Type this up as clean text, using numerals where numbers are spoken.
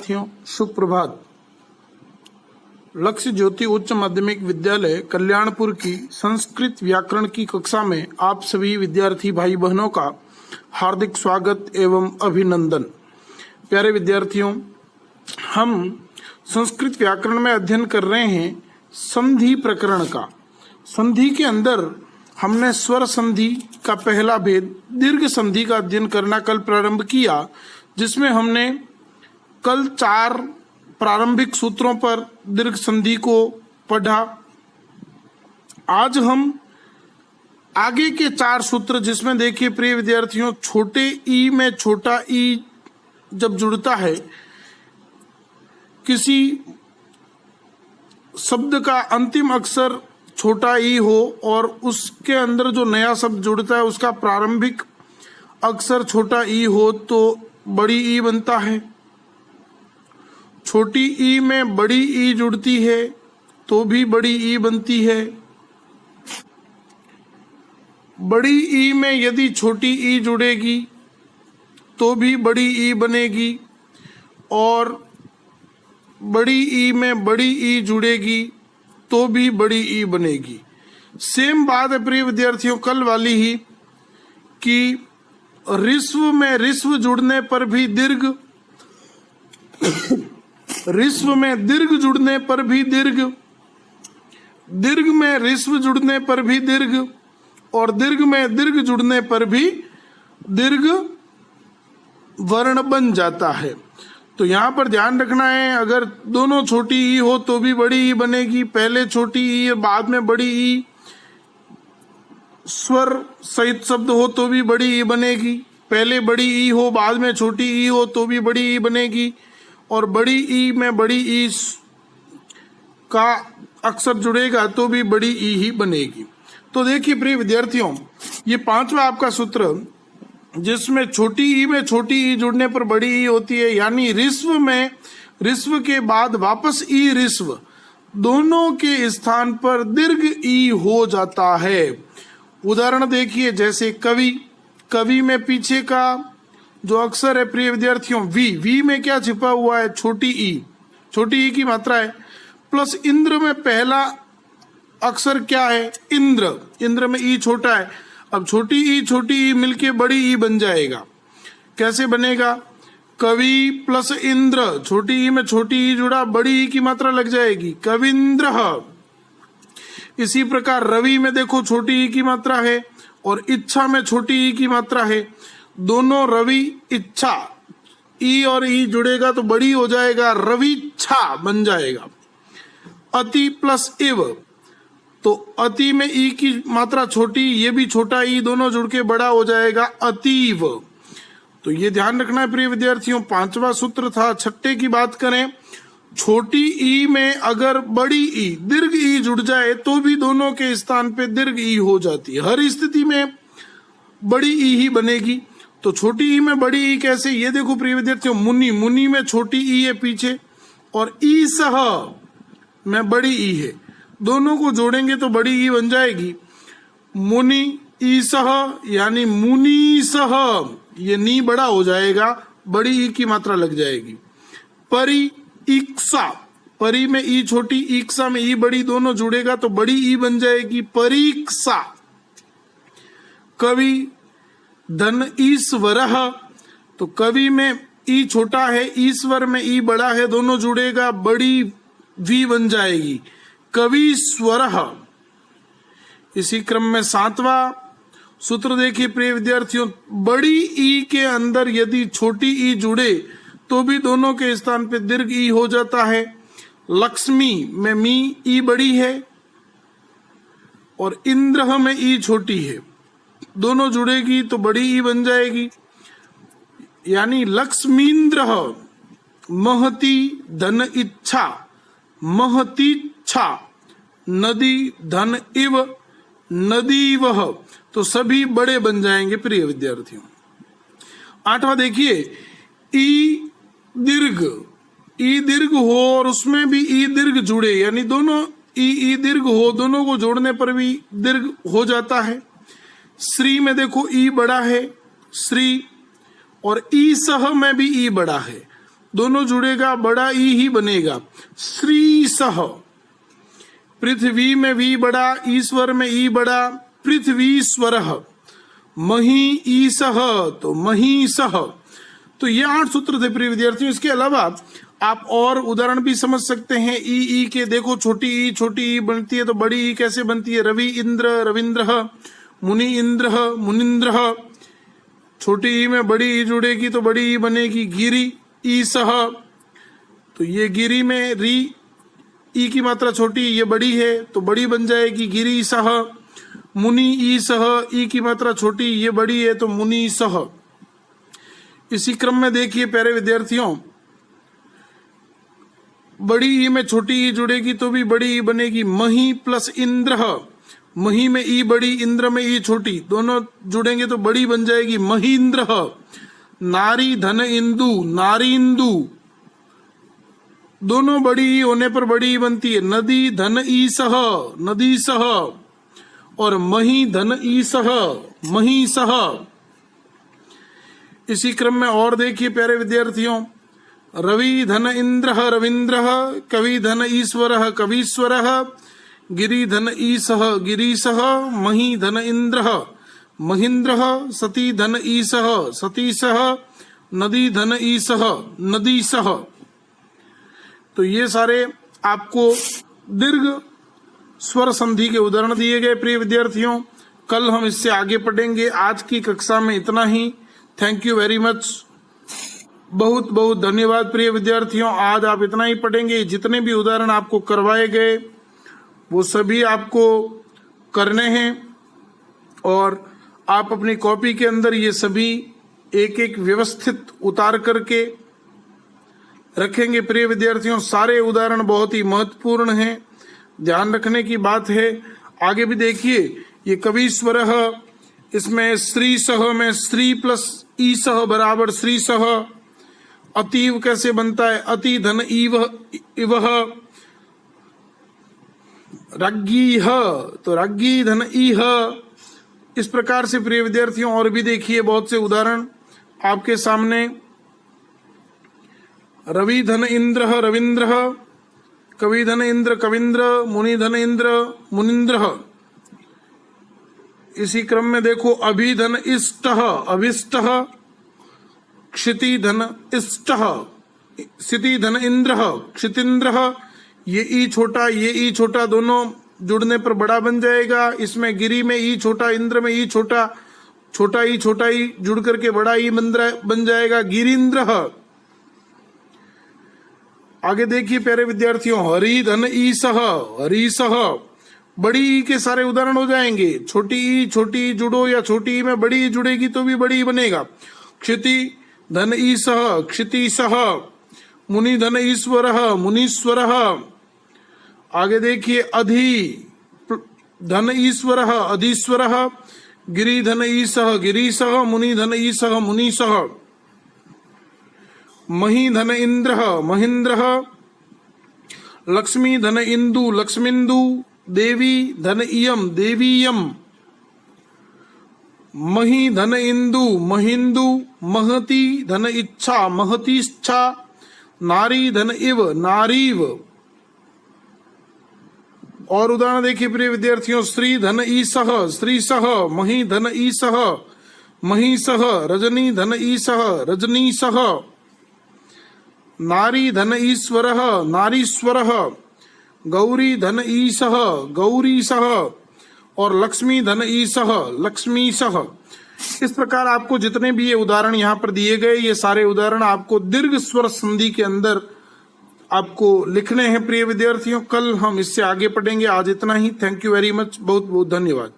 विद्यार्थियों, शुभ प्रभात। लक्ष्य ज्योति उच्च माध्यमिक विद्यालय कल्याणपुर की संस्कृत व्याकरण की कक्षा में आप सभी विद्यार्थी भाई बहनों का हार्दिक स्वागत एवं अभिनंदन। प्यारे विद्यार्थियों, हम संस्कृत व्याकरण में अध्ययन कर रहे हैं संधि प्रकरण का। संधि के अंदर हमने स्वर संधि का पहला भेद दीर्घ संधि का अध्ययन करना कल प्रारंभ किया, जिसमें हमने कल 4 प्रारंभिक सूत्रों पर दीर्घ संधि को पढ़ा। आज हम आगे के 4 सूत्र, जिसमें देखिए प्रिय विद्यार्थियों, छोटे ई में छोटा ई जब जुड़ता है, किसी शब्द का अंतिम अक्षर छोटा ई हो और उसके अंदर जो नया शब्द जुड़ता है उसका प्रारंभिक अक्षर छोटा ई हो तो बड़ी ई बनता है। छोटी ई में बड़ी ई जुड़ती है तो भी बड़ी ई बनती है। बड़ी ई में यदि छोटी ई जुड़ेगी तो भी बड़ी ई बनेगी, और बड़ी ई में बड़ी ई जुड़ेगी तो भी बड़ी ई बनेगी। सेम बात है प्रिय विद्यार्थियों कल वाली ही, कि ऋस्व में ऋस्व जुड़ने पर भी दीर्घ, ऋस्व में दीर्घ जुड़ने पर भी दीर्घ, दीर्घ में ऋस्व जुड़ने पर भी दीर्घ, और दीर्घ में दीर्घ जुड़ने पर भी दीर्घ वर्ण बन जाता है। तो यहाँ पर ध्यान रखना है, अगर दोनों छोटी ई हो तो भी बड़ी ई बनेगी। पहले छोटी ई बाद में बड़ी ई, स्वर सहित शब्द हो तो भी बड़ी ई बनेगी। पहले बड़ी ई हो बाद में छोटी ई हो तो भी बड़ी ई बनेगी, और बड़ी ई में बड़ी ई का अक्षर जुड़ेगा तो भी बड़ी ई ही बनेगी। तो देखिए प्रिय विद्यार्थियों, ये 5वां आपका सूत्र, जिसमें छोटी ई में छोटी ई जुड़ने पर बड़ी ई होती है, यानी ऋस्व में ऋस्व के बाद वापस ई ऋस्व, दोनों के स्थान पर दीर्घ ई हो जाता है। उदाहरण देखिए, जैसे कवि, कवि में पीछे का जो अक्षर है प्रिय विद्यार्थियों वी, वी में क्या छिपा हुआ है? छोटी ई, छोटी ई की मात्रा है। प्लस इंद्र में पहला अक्षर क्या है? इंद्र, इंद्र में ई छोटा है। अब छोटी ई मिलके बड़ी ई बन जाएगा। कैसे बनेगा? कवि प्लस इंद्र, छोटी ई में छोटी ई जुड़ा, बड़ी ई की मात्रा लग जाएगी, कविंद्र। इसी प्रकार रवि में देखो छोटी ई की मात्रा है, और इच्छा में छोटी ई की मात्रा है। दोनों रवि इच्छा, ई और ई जुड़ेगा तो बड़ी हो जाएगा, रविच्छा बन जाएगा। अति प्लस इव, तो अति में ई की मात्रा छोटी, ये भी छोटा ई, दोनों जुड़ के बड़ा हो जाएगा, अतीव। तो ये ध्यान रखना है प्रिय विद्यार्थियों। 5वां सूत्र था। छठे की बात करें, छोटी ई में अगर बड़ी ई दीर्घ ई जुड़ जाए तो भी दोनों के स्थान पे दीर्घ ई हो जाती है। हर स्थिति में बड़ी ई ही बनेगी। तो छोटी ई में बड़ी ई कैसे? ये देखो प्रिय विद्यार्थियों, मुनि, मुनि में छोटी ई है पीछे, और ई सह में बड़ी ई है, दोनों को जोड़ेंगे तो बड़ी ई बन जाएगी। मुनि ईसह यानी मुनीसह, ये नी बड़ा हो जाएगा, बड़ी ई की मात्रा लग जाएगी। परि इक्सा, परि में ई छोटी, इक्सा में ई बड़ी, दोनों जुड़ेगा तो बड़ी ई बन जाएगी, परीक्षा। कवि धन ईश्वर, तो कवि में ई छोटा है, ईश्वर में ई बड़ा है, दोनों जुड़ेगा, बड़ी वी बन जाएगी, कविस्वर। इसी क्रम में 7वां सूत्र देखिए प्रिय विद्यार्थियों, बड़ी ई के अंदर यदि छोटी ई जुड़े तो भी दोनों के स्थान पे दीर्घ ई हो जाता है। लक्ष्मी में मी ई बड़ी है और इंद्र में ई छोटी है, दोनों जुड़ेगी तो बड़ी ई बन जाएगी, यानी लक्ष्मींद्र। महती धन इच्छा, महतीच्छा, नदी धन इव, नदी वह, तो सभी बड़े बन जाएंगे प्रिय विद्यार्थियों। 8वां देखिए, ई दीर्घ, ई दीर्घ हो और उसमें भी ई दीर्घ जुड़े, यानी दोनों ई दीर्घ हो, दोनों को जोड़ने पर भी दीर्घ हो जाता है। श्री में देखो ई बड़ा है, श्री, और ई सह में भी ई बड़ा है, दोनों जुड़ेगा बड़ा ई ही बनेगा। श्री सह, पृथ्वी में वी बड़ा, ईश्वर में ई बड़ा, पृथ्वीश्वर। मही ईसह, तो महीसह। तो ये 8 सूत्र थे प्रिय विद्यार्थियों। इसके अलावा आप और उदाहरण भी समझ सकते हैं। ई के देखो, छोटी ई बनती है तो बड़ी ई कैसे बनती है? रवि इंद्र रविंद्र, मुनि इंद्र मुनिंद्र। छोटी ई में बड़ी ई जुड़ेगी तो बड़ी ई बनेगी गिरी ईसह। तो ये गिरी में री ई की मात्रा छोटी, ये बड़ी है तो बड़ी बन जाएगी गिरी सह। मुनि ई सह, ई की मात्रा छोटी, ये बड़ी है तो मुनि सह। इसी क्रम में देखिए प्यारे विद्यार्थियों, बड़ी ई में छोटी ई जुड़ेगी तो भी बड़ी ई बनेगी मही प्लस इंद्र। मही में ई बड़ी, इंद्र में ई छोटी, दोनों जुड़ेंगे तो बड़ी बन जाएगी महींद्र। नारी धन इंदु, नारी इंदु, दोनों बड़ी ई होने पर बड़ी ई बनती है नदी धन ई सह, नदी सह। और मही धन ई सह, मही सह। इसी क्रम में और देखिए प्यारे विद्यार्थियों, रवि धन इंद्र रविंद्र, कवि धन ईश्वर कवीश्वर, गिरी धन ईसह गिरीसह, मही धन इंद्र महींद्र, सती धन ईसह सतीसह, नदी धन ईसह नदीसह। तो ये सारे आपको दीर्घ स्वर संधि के उदाहरण दिए गए प्रिय विद्यार्थियों। कल हम इससे आगे पढ़ेंगे। आज की कक्षा में इतना ही। Thank you very much. बहुत बहुत धन्यवाद प्रिय विद्यार्थियों। आज आप इतना ही पढ़ेंगे। जितने भी उदाहरण आपको करवाए गए वो सभी आपको करने हैं और आप अपनी कॉपी के अंदर ये सभी एक एक व्यवस्थित उतार करके रखेंगे प्रिय विद्यार्थियों। सारे उदाहरण बहुत ही महत्वपूर्ण हैं, ध्यान रखने की बात है। आगे भी देखिए, ये कवीश्वर, इसमें श्री सह में श्री प्लस ई सह बराबर श्री सह। अतीव कैसे बनता है? अति धन इव इवह। रग्गी ह, तो रग्गी धन इह। इस प्रकार से प्रिय विद्यार्थियों और भी देखिए बहुत से उदाहरण आपके सामने। रवि धन इंद्र रविंद्र, कवि धन इंद्र कविंद्र, मुनि धन इंद्र मुनिंद्र। इसी क्रम में देखो, अभि धन इष्ट अभिष्ट, क्षिति धन इष्ट, क्षिति धन इंद्र क्षितिंद्र। ये ई छोटा, ये ई छोटा, दोनों जुड़ने पर बड़ा बन जाएगा। इसमें गिरी में ई छोटा, इंद्र में ई छोटा, छोटा ई जुड़ करके बड़ा ई बन जाएगा गिरीन्द्र। आगे देखिए प्यारे विद्यार्थियों, हरि धन ई सह हरि सह। बड़ी ई के सारे उदाहरण हो जाएंगे। छोटी ई जुड़ो या छोटी ई में बड़ी ई जुड़ेगी तो भी बड़ी ई बनेगा। क्षिति धन ई सह क्षिति सह। मुनि धन ईश्वर मुनीश्वर। आगे देखिए, अधि धन ईश्वर अधीश्वर, गिरी धन ईसह गिरीसह, मुनि धन ईसह मुनीसह। मही धन इंद्र महींद्र, लक्ष्मी धन इंदु लक्ष्मिंदु, देवी धन इयम देवीयम। मही धन इंदु महिंदु, महती धन इच्छा महतीच्छा, नारी धन इव नारीव। और उदाहरण देखिए प्रिय विद्यार्थियों, श्री धन ईसह श्रीसह, मही धन ईसह महीसह, रजनी धन ईसह रजनीसह, नारी धन ईश्वर नारीश्वर, गौरी धन ईसह गौरीसह, और लक्ष्मी धन ईसह लक्ष्मीसह। इस प्रकार आपको जितने भी ये उदाहरण यहाँ पर दिए गए, ये सारे उदाहरण आपको दीर्घ स्वर संधि के अंदर आपको लिखने हैं प्रिय विद्यार्थियों। कल हम इससे आगे पढ़ेंगे। आज इतना ही। Thank you very much. बहुत बहुत धन्यवाद।